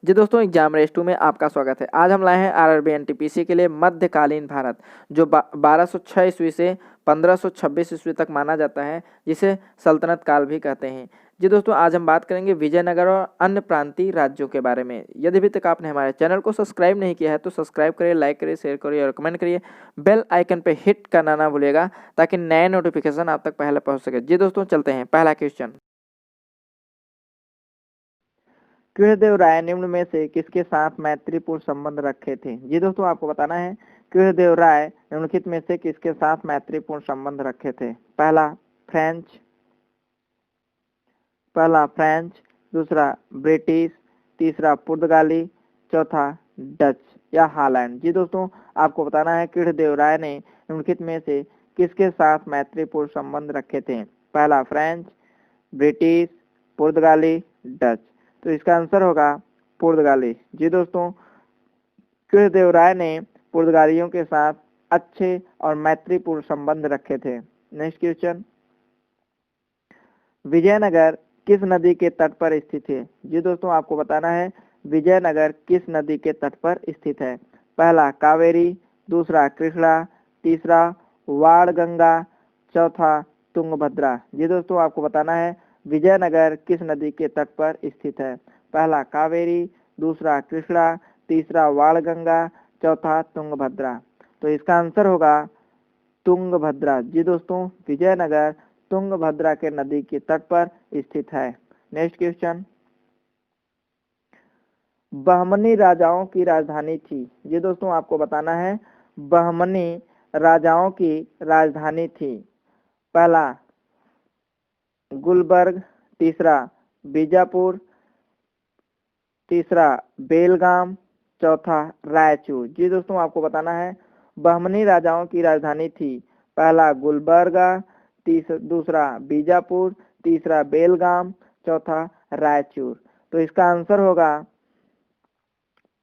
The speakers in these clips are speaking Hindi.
जी दोस्तों, एग्जाम रेस 2 में आपका स्वागत है। आज हम लाए हैं आरआरबी एनटीपीसी के लिए मध्यकालीन भारत, जो 1206 ईस्वी से 1526 ईस्वी तक माना जाता है, जिसे सल्तनत काल भी कहते हैं। जी दोस्तों, आज हम बात करेंगे विजयनगर और अन्य प्रांतीय राज्यों के बारे में। यदि अभी तक आपने हमारे चैनल को सब्सक्राइब नहीं किया है तो सब्सक्राइब करिए, लाइक करिए, शेयर करिए और कमेंट करिए। बेल आइकन पर हिट करना ना भूलिएगा ताकि नए नोटिफिकेशन आप तक पहले पहुंच सके। जी दोस्तों, चलते हैं। पहला क्वेश्चन, कृष्णदेव राय निम्न में से किसके साथ मैत्रीपूर्ण संबंध रखे थे? जी दोस्तों, आपको बताना है कृष्णदेव राय निम्नलिखित में से किसके साथ मैत्रीपूर्ण संबंध रखे थे? पहला फ्रेंच, दूसरा ब्रिटिश, तीसरा पुर्तगाली, चौथा डच या हॉलैंड। जी दोस्तों, आपको बताना है कृष्णदेव राय ने निम्नलिखित में से किसके साथ मैत्रीपूर्ण संबंध रखे थे? पहला फ्रेंच, ब्रिटिश, पुर्तगाली, डच। तो इसका आंसर होगा पुर्तगाली। जी दोस्तों, कृष्णदेव राय ने पुर्तगालियों के साथ अच्छे और मैत्रीपूर्ण संबंध रखे थे। नेक्स्ट क्वेश्चन, विजयनगर किस नदी के तट पर स्थित है? जी दोस्तों, आपको बताना है विजयनगर किस नदी के तट पर स्थित है? पहला कावेरी, दूसरा कृष्णा, तीसरा वाणगंगा, चौथा तुंगभद्रा। जी दोस्तों, आपको बताना है विजयनगर किस नदी के तट पर स्थित है? पहला कावेरी, दूसरा कृष्णा, तीसरा वाणगंगा, चौथा तुंगभद्रा। तो इसका आंसर होगा तुंगभद्रा। जी दोस्तों, विजयनगर तुंगभद्रा के नदी के तट पर स्थित है। नेक्स्ट क्वेश्चन, बहमनी राजाओं की राजधानी थी। जी दोस्तों, आपको बताना है बहमनी राजाओं की राजधानी थी। पहला गुलबर्ग, तीसरा बीजापुर, तीसरा बेलगाम, चौथा रायचूर। जी दोस्तों, आपको बताना है बहमनी राजाओं की राजधानी थी। पहला गुलबर्गा, दूसरा बीजापुर, तीसरा बेलगाम, चौथा रायचूर। तो इसका आंसर होगा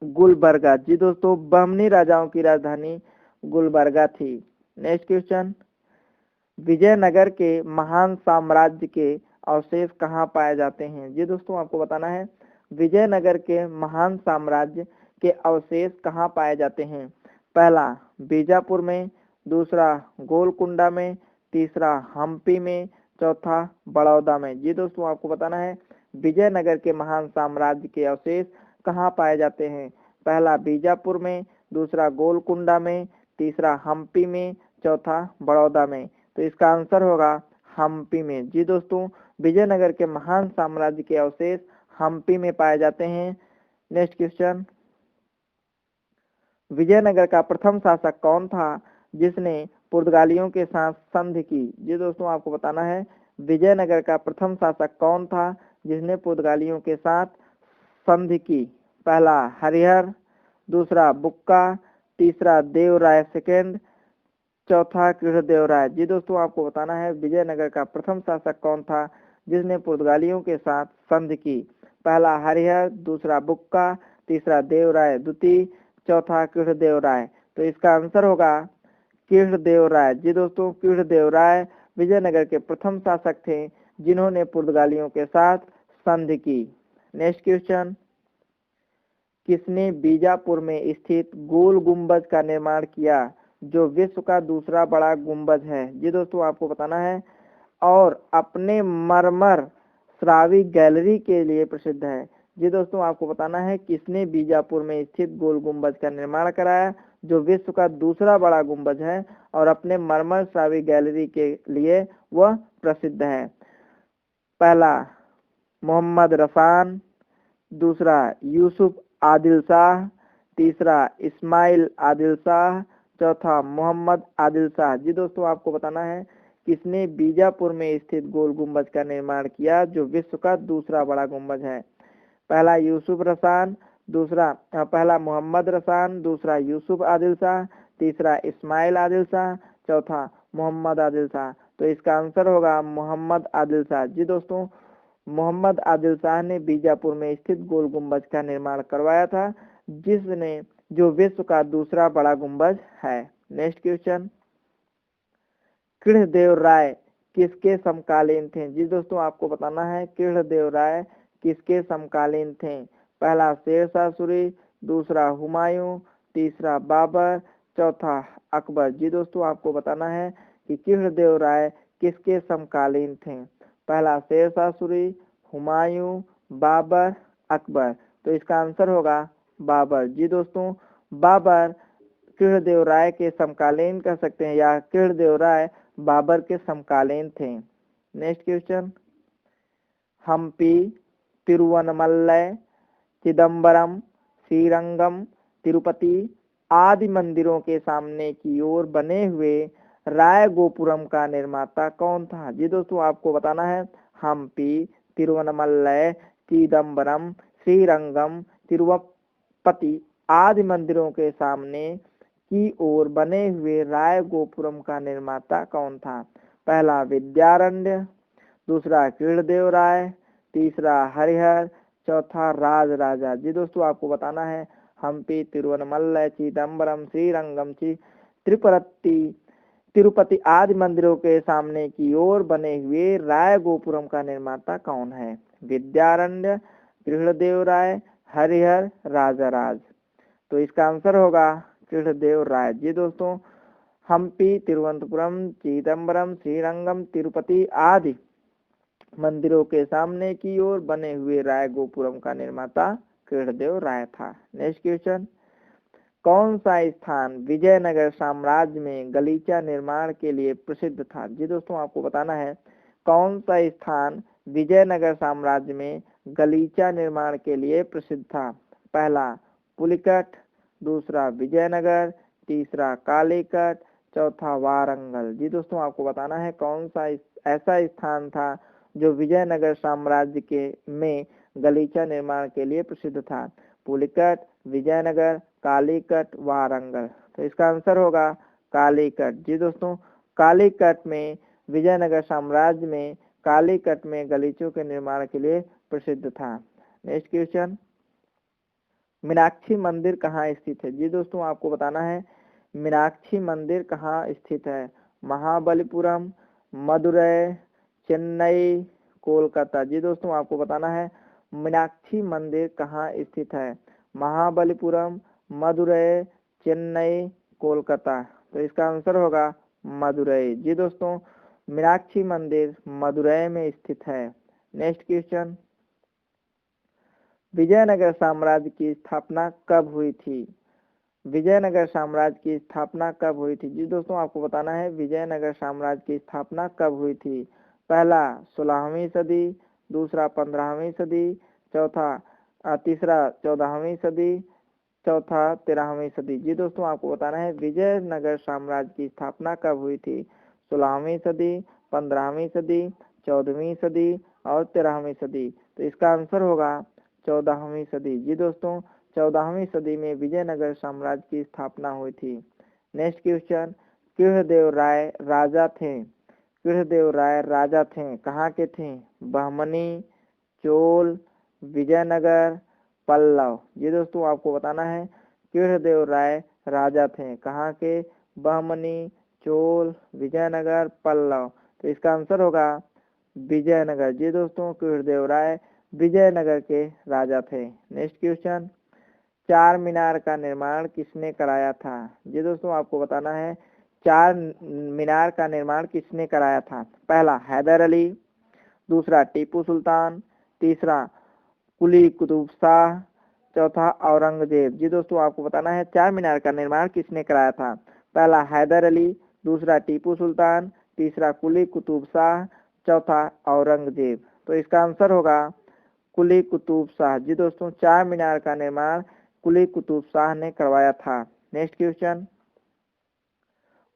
गुलबर्गा। जी दोस्तों, बहमनी राजाओं की राजधानी गुलबर्गा थी। नेक्स्ट क्वेश्चन, विजयनगर के महान साम्राज्य के अवशेष कहाँ पाए जाते हैं? जी दोस्तों, आपको बताना है विजयनगर के महान साम्राज्य के अवशेष कहाँ पाए जाते हैं? पहला बीजापुर में, दूसरा गोलकुंडा में, तीसरा हम्पी में, चौथा बड़ौदा में। जी दोस्तों, आपको बताना है विजयनगर के महान साम्राज्य के अवशेष कहाँ पाए जाते हैं? पहला बीजापुर में, दूसरा गोलकुंडा में, तीसरा हम्पी में, चौथा बड़ौदा में। तो इसका आंसर होगा हम्पी में। जी दोस्तों, विजयनगर के महान साम्राज्य के अवशेष हम्पी में पाए जाते हैं। नेक्स्ट क्वेश्चन, विजयनगर का प्रथम शासक कौन था जिसने पुर्तगालियों के साथ संधि की? जी दोस्तों, आपको बताना है विजयनगर का प्रथम शासक कौन था जिसने पुर्तगालियों के साथ संधि की? पहला हरिहर, दूसरा बुक्का, तीसरा देवराय सेकंड, चौथा कृष्णदेव राय। जी दोस्तों, आपको बताना है विजयनगर का प्रथम शासक कौन था जिसने पुर्तगालियों के साथ संधि की? पहला हरिहर, दूसरा बुक्का, तीसरा देवराय द्वितीय, चौथा कृष्णदेव राय। तो इसका आंसर होगा कृष्णदेव राय। जी दोस्तों, कृष्णदेव राय विजयनगर के प्रथम शासक थे जिन्होंने पुर्तगालियों के साथ संधि की। नेक्स्ट क्वेश्चन, किसने बीजापुर में स्थित गोल गुंबज का निर्माण किया जो विश्व का दूसरा बड़ा गुंबज है? जी दोस्तों, आपको बताना है और अपने मरमर श्रावी गैलरी के लिए प्रसिद्ध है। जी दोस्तों, आपको बताना है किसने बीजापुर में स्थित गोल गुंबज का निर्माण कराया जो विश्व का दूसरा बड़ा गुंबज है और अपने मरमर श्रावी गैलरी के लिए वह प्रसिद्ध है। पहला मोहम्मद रसान, दूसरा यूसुफ आदिल शाह, तीसरा इस्माइल आदिल शाह, चौथा मोहम्मद आदिल शाह। जी दोस्तों, आपको बताना है किसने बीजापुर में स्थित गोल गुंबज का निर्माण किया जो विश्व का दूसरा बड़ा गुंबज है? पहला यूसुफ रसान, पहला मोहम्मद रसान, दूसरा यूसुफ आदिल शाह, तीसरा इस्माइल आदिल शाह, चौथा मोहम्मद आदिल शाह। तो इसका आंसर होगा मोहम्मद आदिल शाह। जी दोस्तों, मोहम्मद आदिल शाह ने बीजापुर में स्थित गोल गुंबज का निर्माण करवाया था जो विश्व का दूसरा बड़ा गुंबज है। नेक्स्ट क्वेश्चन, कृष्णदेव राय किसके समकालीन थे? जी दोस्तों, आपको बताना है कृष्णदेव राय किसके समकालीन थे? पहला शेरशाह सूरी, दूसरा हुमायूं, तीसरा बाबर, चौथा अकबर। जी दोस्तों आपको बताना है कि कृष्णदेव राय किसके समकालीन थे। पहला शेरशाह सूरी, हुमायूं, बाबर, अकबर। तो इसका आंसर होगा बाबर। जी दोस्तों बाबर कृष्णदेव राय के समकालीन कह सकते हैं या कृष्णदेव राय बाबर के समकालीन थे। नेक्स्ट क्वेश्चन, हम्पी, तिरुवन्नमलई, चिदम्बरम, श्रीरंगम, तिरुपति आदि मंदिरों के सामने की ओर बने हुए राय गोपुरम का निर्माता कौन था। जी दोस्तों आपको बताना है हम्पी, तिरुवन्नमलई, चिदम्बरम, श्रीरंगम, तिरुपति आदि मंदिरों के सामने की ओर बने हुए राय गोपुरम का निर्माता कौन था। पहला विद्यारण्य, दूसरा कृष्णदेव राय, तीसरा हरिहर, चौथा राज राजा। जी दोस्तों आपको बताना है हम्पी, तिरुवन्नमलई, चिदम्बरम, श्रीरंगम, तिरुपति आदि मंदिरों के सामने की ओर बने हुए राय गोपुरम का निर्माता कौन है। विद्यारण्य, कृष्णदेव राय, हरिहर, राजाराज। तो इसका आंसर होगा कृष्णदेव राय। जी दोस्तों हम्पी, तिरुवनंतपुरम, चिदम्बरम, श्रीरंगम, तिरुपति आदि मंदिरों के सामने की ओर बने हुए राय गोपुरम का निर्माता कृष्णदेव राय था। नेक्स्ट क्वेश्चन, कौन सा स्थान विजयनगर साम्राज्य में गलीचा निर्माण के लिए प्रसिद्ध था। जी दोस्तों आपको बताना है कौन सा स्थान विजयनगर साम्राज्य में गलीचा निर्माण के लिए प्रसिद्ध था। पहला पुलिकट, दूसरा विजयनगर, तीसरा कालीकट, चौथा वारंगल। जी दोस्तों आपको बताना है कौन सा ऐसा स्थान था जो विजयनगर साम्राज्य के में गलीचा निर्माण के लिए प्रसिद्ध था। पुलिकट, विजयनगर, कालीकट, वारंगल। तो इसका आंसर होगा कालीकट। जी दोस्तों कालीकट में विजयनगर साम्राज्य में कालीकट में गलीचों के निर्माण के लिए प्रसिद्ध था। नेक्स्ट क्वेश्चन, मीनाक्षी मंदिर कहाँ स्थित है। जी दोस्तों आपको बताना है मीनाक्षी मंदिर कहाँ स्थित है। महाबलीपुरम, मदुरई, चेन्नई, कोलकाता। जी दोस्तों आपको बताना है मीनाक्षी मंदिर कहाँ स्थित है। महाबलीपुरम, मदुरई, चेन्नई, कोलकाता। तो इसका आंसर होगा मदुरई। जी दोस्तों मीनाक्षी मंदिर मदुरई में स्थित है। नेक्स्ट क्वेश्चन, विजयनगर साम्राज्य की स्थापना कब हुई थी। विजयनगर साम्राज्य की स्थापना कब हुई थी। जी दोस्तों आपको बताना है विजयनगर साम्राज्य की स्थापना कब हुई थी। पहला 16वीं सदी, दूसरा 15वीं सदी, तीसरा 14वीं सदी, चौथा 13वीं सदी। जी दोस्तों आपको बताना है विजयनगर साम्राज्य की स्थापना कब हुई थी। 16वीं सदी, 15वीं सदी, 14वीं सदी और 13वीं सदी। तो इसका आंसर होगा 14वीं सदी। जी दोस्तों 14वीं सदी में विजयनगर साम्राज्य की स्थापना हुई थी। नेक्स्ट क्वेश्चन, कृष्णदेव राय राजा थे। कृष्णदेव राय राजा थे कहाँ के थे। बहमनी, चोल, विजयनगर, पल्लव। ये दोस्तों आपको बताना है कृष्णदेव राय राजा थे कहाँ के। बहमनी, चोल, विजयनगर, पल्लव। तो इसका आंसर होगा विजयनगर। जी दोस्तों कृष्णदेव राय विजयनगर के राजा थे। नेक्स्ट क्वेश्चन, चार मीनार का निर्माण किसने कराया था। जी दोस्तों आपको बताना है चार मीनार का निर्माण किसने कराया था। पहला हैदर अली, दूसरा टीपू सुल्तान, तीसरा कुली कुतुब शाह, चौथा औरंगजेब। जी दोस्तों आपको बताना है चार मीनार का निर्माण किसने कराया था। पहला हैदर अली, दूसरा टीपू सुल्तान, तीसरा कुली कुतुब शाह, चौथा औरंगजेब। तो इसका आंसर होगा कुली कुतुब शाह। जी दोस्तों चार मीनार का निर्माण कुली कुतुब शाह ने करवाया था। नेक्स्ट क्वेश्चन,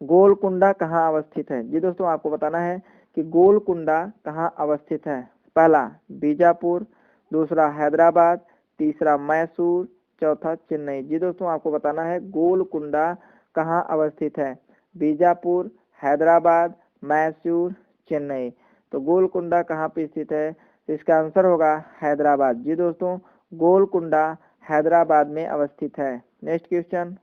गोलकुंडा कहाँ अवस्थित है। जी दोस्तों आपको बताना है कि गोलकुंडा कहाँ अवस्थित है। पहला बीजापुर, दूसरा हैदराबाद, तीसरा मैसूर, चौथा चेन्नई। जी दोस्तों आपको बताना है गोलकुंडा कहाँ अवस्थित है। बीजापुर, हैदराबाद, मैसूर, चेन्नई। तो गोलकुंडा कहाँ पे स्थित है। तो इसका आंसर होगा हैदराबाद। जी दोस्तों गोलकुंडा हैदराबाद में अवस्थित है। नेक्स्ट क्वेश्चन,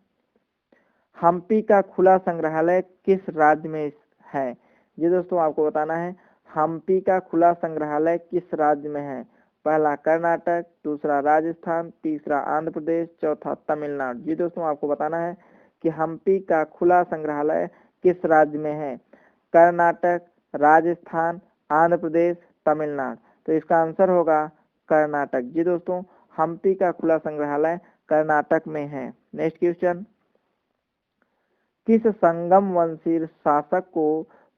हम्पी का खुला संग्रहालय किस राज्य में है। जी दोस्तों आपको बताना है हम्पी का खुला संग्रहालय किस राज्य में है। पहला कर्नाटक, दूसरा राजस्थान, तीसरा आंध्र प्रदेश, चौथा तमिलनाडु। जी दोस्तों आपको बताना है कि हम्पी का खुला संग्रहालय किस राज्य में है? कर्नाटक, राजस्थान, आंध्र प्रदेश, तमिलनाडु। तो इसका आंसर होगा कर्नाटक। जी दोस्तों हम्पी का खुला संग्रहालय कर्नाटक में है। नेक्स्ट क्वेश्चन, किस संगम वंशी शासक को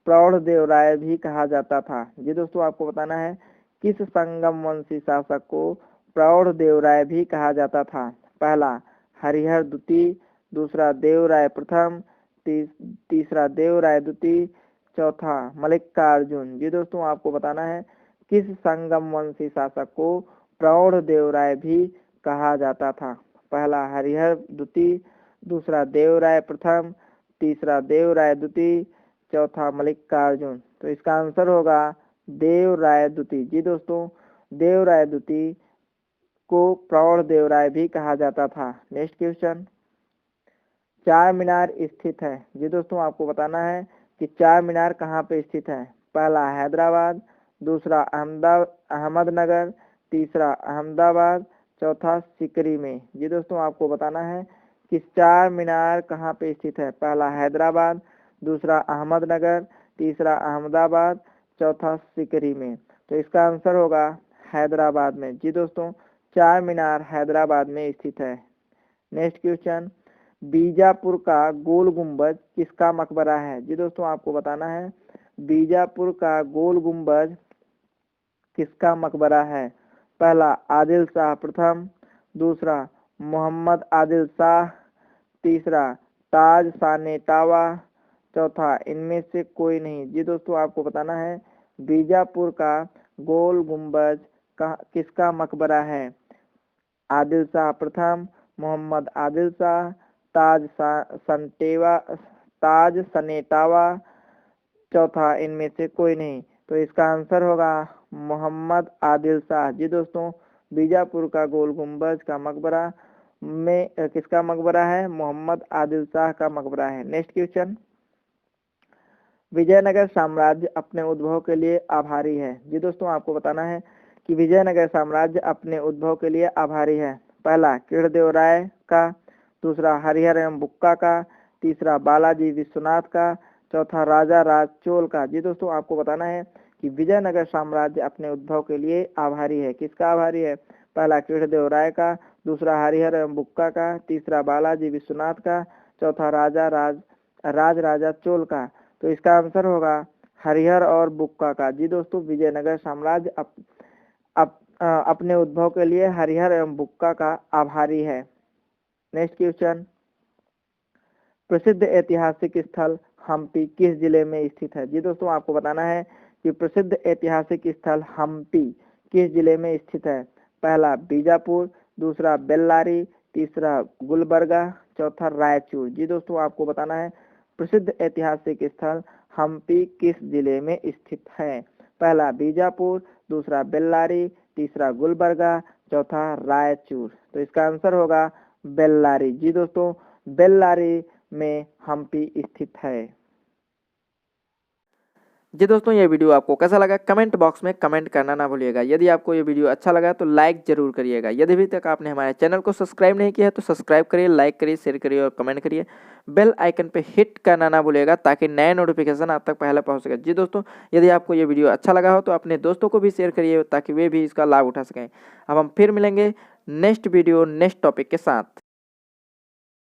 प्रौढ़देव राय भी कहा जाता था? जी दोस्तों आपको बताना है किस संगम वंशी शासक को प्रौढ़देव राय भी कहा जाता था? पहला हरिहर द्वितीय, दूसरा देवराय प्रथम, तीसरा देवराय द्वितीय, चौथा मल्लिकार्जुन। जी दोस्तों आपको बताना है किस संगम वंशी शासक को प्रौढ़देव राय भी कहा जाता था? पहला हरिहर द्वितीय, दूसरा देवराय प्रथम, तीसरा देवराय द्वितीय, चौथा मल्लिकार्जुन। तो इसका आंसर होगा देवराय द्वितीय। जी दोस्तों देवराय द्वितीय को प्रौढ़देव राय भी कहा जाता था। नेक्स्ट क्वेश्चन, चार मीनार स्थित है? जी दोस्तों आपको बताना है कि चार मीनार कहाँ पे स्थित है? पहला हैदराबाद, दूसरा अहमदनगर, तीसरा अहमदाबाद, चौथा सिकरी में। जी दोस्तों आपको बताना है कि चार मीनार कहाँ पे स्थित है? पहला हैदराबाद, दूसरा अहमदनगर, तीसरा अहमदाबाद, चौथा सिकरी में। तो इसका आंसर होगा हैदराबाद में। जी दोस्तों चार मीनार हैदराबाद में स्थित है। नेक्स्ट क्वेश्चन, बीजापुर का गोल गुंबज किसका मकबरा है? जी दोस्तों आपको बताना है बीजापुर का गोल गुंबज किसका मकबरा है? पहला आदिल शाह प्रथम, दूसरा मोहम्मद आदिल शाह, तीसरा ताज साने टावा, चौथा इनमें से कोई नहीं। जी दोस्तों आपको बताना है बीजापुर का गोल गुंबज किसका मकबरा है? आदिल शाह प्रथम, मोहम्मद आदिल शाह, ताज सनेटावा, चौथा इनमें से कोई नहीं। तो इसका आंसर होगा मोहम्मद आदिल शाह। जी दोस्तों बीजापुर का गोल गुंबज का मकबरा में किसका मकबरा है? मोहम्मद आदिल शाह का मकबरा है। नेक्स्ट क्वेश्चन, विजयनगर साम्राज्य अपने उद्भव के लिए आभारी है? जी दोस्तों आपको बताना है कि विजयनगर साम्राज्य अपने उद्भव के लिए आभारी है। पहला कृष्णदेव राय का, दूसरा हरिहर एवं बुक्का का, तीसरा बालाजी विश्वनाथ का, चौथा राजा राज चोल का। जी दोस्तों आपको बताना है कि विजयनगर साम्राज्य अपने उद्भव के लिए आभारी है। किसका आभारी है? पहला कृष्णदेव राय का, दूसरा हरिहर एवं बुक्का का, तीसरा बालाजी विश्वनाथ का, चौथा राजा चोल का। तो इसका आंसर होगा हरिहर और बुक्का का। जी दोस्तों विजयनगर साम्राज्य अपने उद्भव के लिए हरिहर एवं बुक्का का आभारी है। नेक्स्ट क्वेश्चन, प्रसिद्ध ऐतिहासिक स्थल हम्पी किस जिले में स्थित है? जी दोस्तों आपको बताना है कि प्रसिद्ध ऐतिहासिक स्थल हम्पी किस जिले में स्थित है? पहला बीजापुर, दूसरा बेल्लारी, तीसरा गुलबर्गा, चौथा रायचूर। जी दोस्तों आपको बताना है प्रसिद्ध ऐतिहासिक स्थल हम्पी किस जिले में स्थित है? पहला बीजापुर, दूसरा बेल्लारी, तीसरा गुलबर्गा, चौथा रायचूर। तो इसका आंसर होगा बेल्लारी। जी दोस्तों बेल्लारी में हम्पी स्थित है। जी दोस्तों ये वीडियो आपको कैसा लगा कमेंट बॉक्स में कमेंट करना ना भूलिएगा। यदि आपको ये वीडियो अच्छा लगा तो लाइक जरूर करिएगा। यदि अभी तक आपने हमारे चैनल को सब्सक्राइब नहीं किया है तो सब्सक्राइब करिए, लाइक करिए, शेयर करिए और कमेंट करिए। बेल आइकन पे हिट करना ना भूलिएगा ताकि नए नोटिफिकेशन आप तक पहले पहुँच सके। जी दोस्तों यदि आपको ये वीडियो अच्छा लगा हो तो अपने दोस्तों को भी शेयर करिए ताकि वे भी इसका लाभ उठा सकें। अब हम फिर मिलेंगे नेक्स्ट वीडियो नेक्स्ट टॉपिक के साथ।